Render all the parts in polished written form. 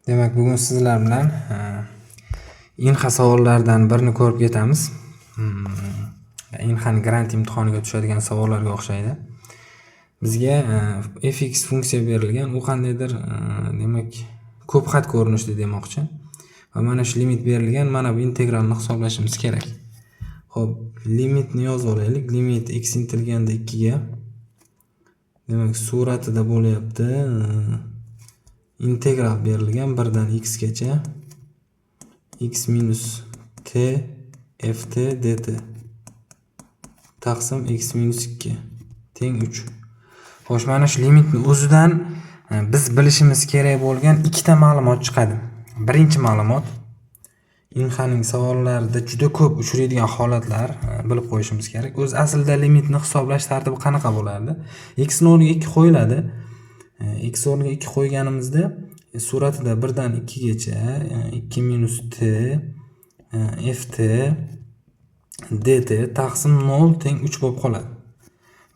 Demak, bugun sizlar bilan inha savollaridan birini ko'rib ketamiz. Inhaning grant imtihoniga tushadigan savollarga o'xshaydi. Bizga fx funksiya berilgan, u qandaydir demak ko'p xat ko'rinishda demoqchi. Va mana shu limit berilgan, mana bu integralni hisoblashimiz kerak. Xo'p, limitni yozib olaylik. Limit x intilganda 2 ga demak suratida bo'lyapti. Integral berilgan 1 dan x gacha x minus t ft dt taqsim x minus 2 teng 3. Xo'sh, mana shu limitni o'zidan biz bilishimiz kerak bo'lgan ikkita ma'lumot chiqadi. Birinchi ma'lumot, inhaning savollarida juda ko'p uchraydigan holatlar bilib qo'yishimiz kerak. O'z aslida limitni hisoblash tartibi qanaqa bo'lardi? X o'rniga 2 qo'yiladi. X o'rniga 2 qo'yganimizda suratida 1 dan 2 gacha 2 minus t ft dt taqsim 0 teng 3 bo'lib qoladi.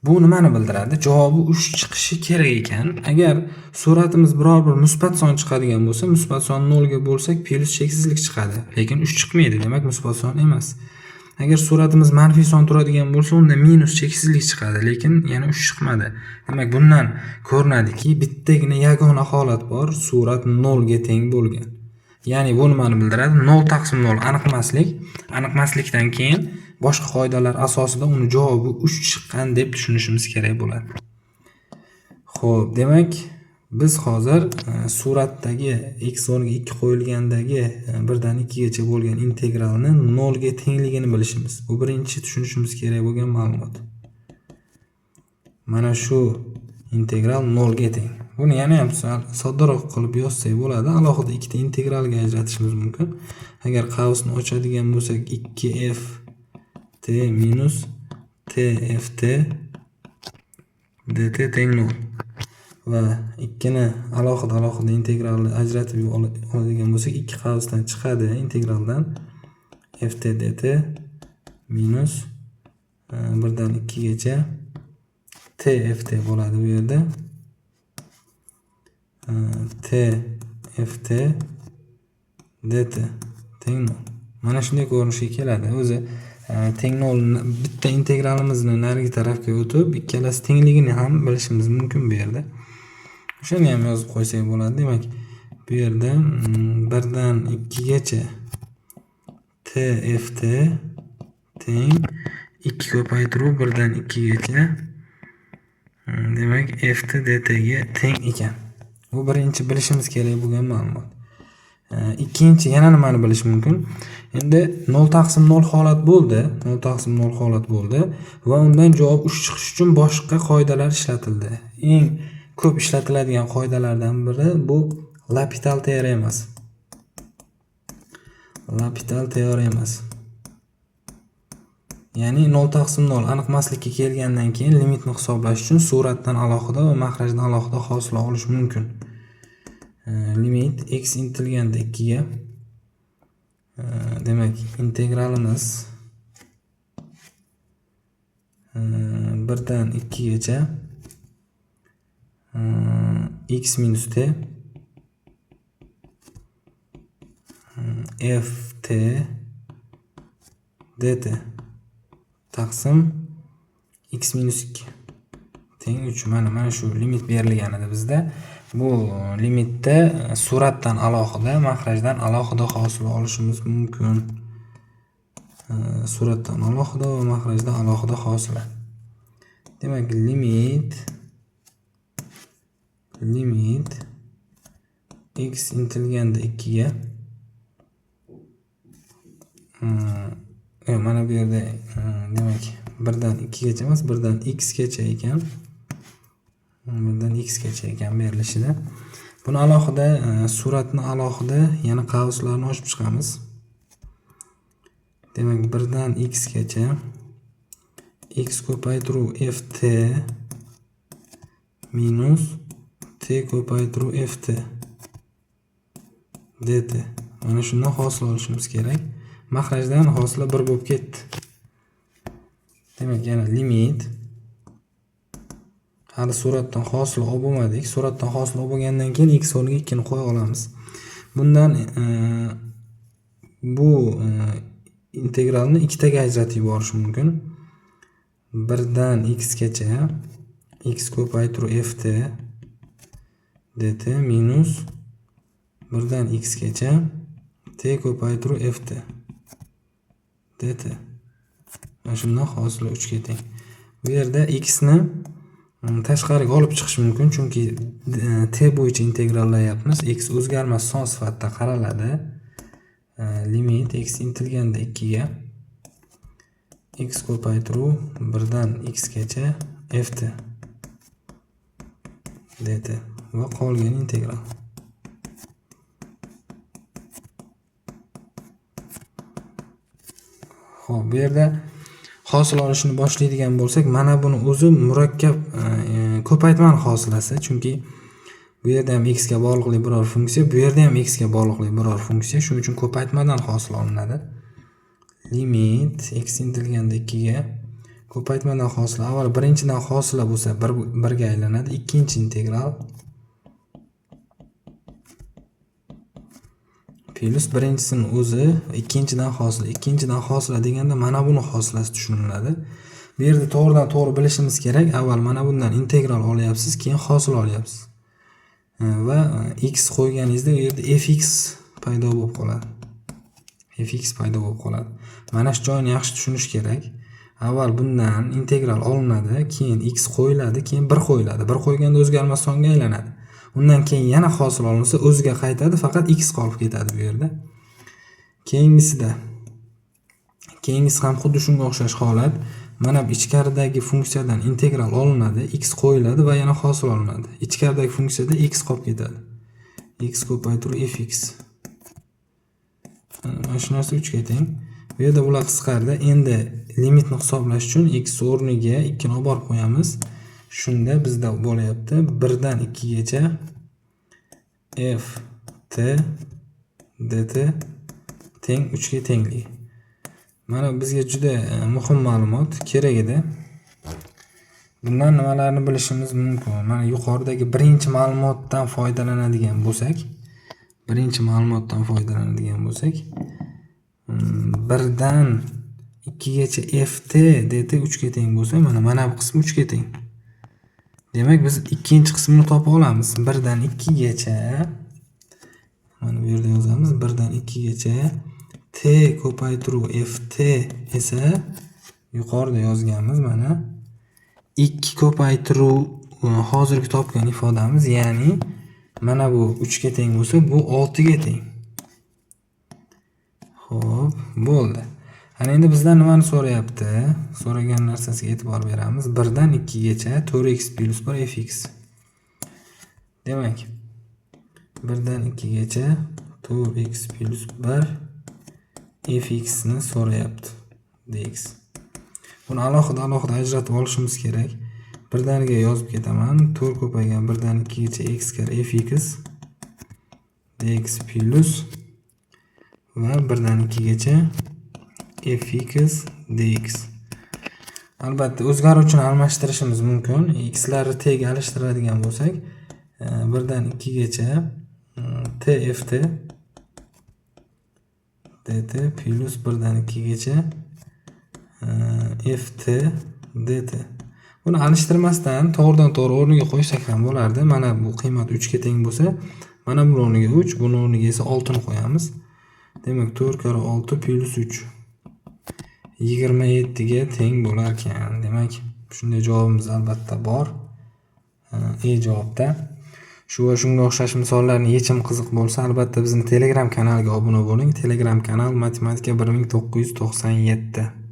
Bu nimani bildiradi? Javobi 3 chiqishi kerak ekan. Agar suratimiz biror bir musbat son chiqadigan bo'lsa, musbat son 0 ga bo'lsak, plus cheksizlik chiqadi. Lekin 3 chiqmaydi, demak musbat son emas. Agar suratimiz manfiy son turadigan bo'lsa, unda minus cheksizlik chiqadi, lekin yana 3 chiqmadi. Demak, bundan ko'rinadiki, bittagina yagona holat bor, surat 0 ga teng bo'lgan. Ya'ni bu nimani bildiradi? 0 taqsim 0 aniqmaslik. Aniqmaslikdan keyin boshqa qoidalar asosida uni javobi 3 chiqqan deb tushunishimiz kerak bo'ladi. Xo'p, demak, biz hozir suratdagi x o'rniga 2 qo'yilgandagi 1 dan 2 gacha bo'lgan integralni 0 ga tengligini bilishimiz. Bu birinchi tushunishimiz kerak bo'lgan ma'lumot. Mana shu integral 0 ga teng. Buni yana ham soddaroq qilib yozsak bo'ladi. Alohida ikkita integralga ajratishimiz mumkin. Agar qavsni ochadigan bo'lsak, 2f t minus tft dt teng 0. Va ikkini alohida integralni ajratib oladigan bo'lsak, ikki qavsdan chiqadi integraldan ft dt minus 1 dan 2 gacha tft bo'ladi bu yerda. tft dt teng 0. Mana shunday ko'rinishga keladi. O'zi teng 0 bitta integralimizni narigi tarafga o'tib, ikkalasi tengligini ham bilishimiz mumkin bu yerda. Shuni ham yozib qo'ysak bo'ladi. Demak, bu yerda 1 dan 2 gacha tft teng 2 ko'paytiruv 1 dan 2 gacha demak ft dt ga teng ekan. Bu birinchi bilishimiz kerak bo'lgan ma'lumot. Ikkinchi yana nimani bilish mumkin? Endi 0 taqsim 0 holat bo'ldi. 0 taqsim 0 holat bo'ldi va undan javob 3 chiqish uchun boshqa qoidalar ishlatildi. Eng ko'p ishlatiladigan qoidalardan biri bu L'Hopital teoremasi. L'Hopital teoremasi. Ya'ni 0 taqsim 0 aniqmaslikka kelgandan keyin limitni hisoblash uchun suratdan alohida va mahrajdan alohida hosila olish mumkin. Limit x intilganda 2 ga demak integralimiz 1 dan 2 gacha x minus t ft dt taqsim x minus 2 teng 3. Mana shu limit berilgan edi bizda. Bu limitda suratdan alohida, mahrajdan alohida hosil olishimiz mumkin. Suratdan alohida va mahrajdan alohida hosila. Demak, limit x intilganda 2 ga mana bu yerda demak 1 dan 2 gacha emas, 1 dan x gacha ekan. 1 dan x gacha ekan berilishida. Buni alohida suratni alohida yana qavslarni ochib chiqamiz. Demak, 1 dan x gacha x ko'paytiruv ft minus t ko'paytiruv ft dt. Mana shundan hosil olishimiz kerak. Mahrajdan hosila 1 bo'lib ketdi. Demak, yana limit hali suratdan hosil olib bo'lmadik. Suratdan hosil olib bo'lgandan keyin x o'rniga 2 ni qo'ya olamiz. Bundan bu integralni ikkitaga ajratib yuborish mumkin. 1 dan x gacha x ko'paytiruv ft dt minus 1 dan x gacha t ko'paytiruv ft dt. Mana shundan hosili 3 ga teng. Bu yerda x ni tashqariga olib chiqish mumkin, chunki t bo'yicha integrallayapmiz. X o'zgarmas son sifatida qaraladi. Limit x intilganda 2 ga x ko'paytiruv 1 dan x gacha ft dt va qolgan integral. Xo'p, bu yerda hosil olishni boshlaydigan bo'lsak, mana buni o'zi murakkab ko'paytmani hosilasi, chunki bu yerda ham x ga bog'liqli biror funksiya, bu yerda ham x ga bog'liqli biror funksiya, shuning uchun ko'paytmadan hosil olinadi. Limit x intilganda 2 ga ko'paytmadan hosil avval birinchidan hosila bo'lsa 1 ga aylanadi. Ikkinchi integral plus birinchisining o'zi ikkinchidan hosila deganda mana buni hosilasi tushuniladi. Bu yerda to'g'ridan to'g'ri bilishimiz kerak. Avval mana bundan integral olyapsiz, keyin hosil olyapsiz. Va x qo'yganingizda u yerda fx paydo bo'lib qoladi. Mana shu joyini yaxshi tushunish kerak. Avval bundan integral olinadi, keyin x qo'yiladi, keyin 1 qo'yiladi. 1 qo'yganda o'zgarmas songa aylanadi. Undan keyin yana hosil olinsa o'ziga qaytadi, faqat x qolib ketadi bu yerda. Keyingisi ham xuddi shunga o'xshash holat. Mana bu ichkaridagi funksiyadan integral olinadi, x qo'yiladi va yana hosil olinadi. Ichkaridagi funksiyada x qolib ketadi. X ko'paytiruv fx. Mana shu narsa 3 ga teng. Bu yerda bular qisqardi. Endi limitni hisoblash uchun x o'rniga 2 ni olib borib qo'yamiz. Shunda bizda bo'layapti 1 dan 2 gacha ft dt teng 3 ga tengligi. Mana bizga juda muhim ma'lumot kerak edi. Bundan nimalarni bilishimiz mumkin? Mana yuqoridagi birinchi ma'lumotdan foydalanadigan bo'lsak, 1 dan 2 gacha ft dt 3 ga teng bo'lsa, mana bu qismi 3 ga teng. Demak, biz ikkinchi qismini topa olamiz. 1 dan 2 gacha mana bu yerda yozamiz. 1 dan 2 gacha t ko'paytiruv ft esa yuqorida yozganmiz. Mana 2 ko'paytiruv hozirgi topgan ifodamiz, ya'ni mana bu 3 ga teng bo'lsa, bu 6 ga teng. Xo'p, bo'ldi. Ana endi bizdan nimani so'rayapti? So'ragan narsasiga e'tibor beramiz. 1 dan 2 gacha 4x plus 1 fx. Demak, 1 dan 2 gacha 4x plus 1 fx ni so'rayapti. dx. Buni alohida ajratib olishimiz kerak. 1 daniga yozib ketaman. 4 ko'paygan 1 dan 2 gacha x kar fx dx plus va 1 dan 2 gacha fx dx. Albatta o'zgaruvchini almashtirishimiz mumkin. X larni t ga alishtiradigan bo'lsak, 1 dan 2 gacha tft dt plus 1 dan 2 gacha ft dt. Buni alishtirmasdan to'g'ridan to'g'ri o'rniga qo'ysak ham bo'lardi. Mana bu qiymat 3 ga teng bo'lsa, mana bu o'rniga 3, buni o'rniga esa 6 ni qo'yamiz. Demak, 4 kara 6 plus 3 27 ga teng bo'lar ekan. Demak, shunday javobimiz albatta bor. Javobda. Shu va shunga o'xshash misollarning yechim qiziq bo'lsa, albatta bizning Telegram kanaliga obuna bo'ling. Telegram kanal Matematika 1997.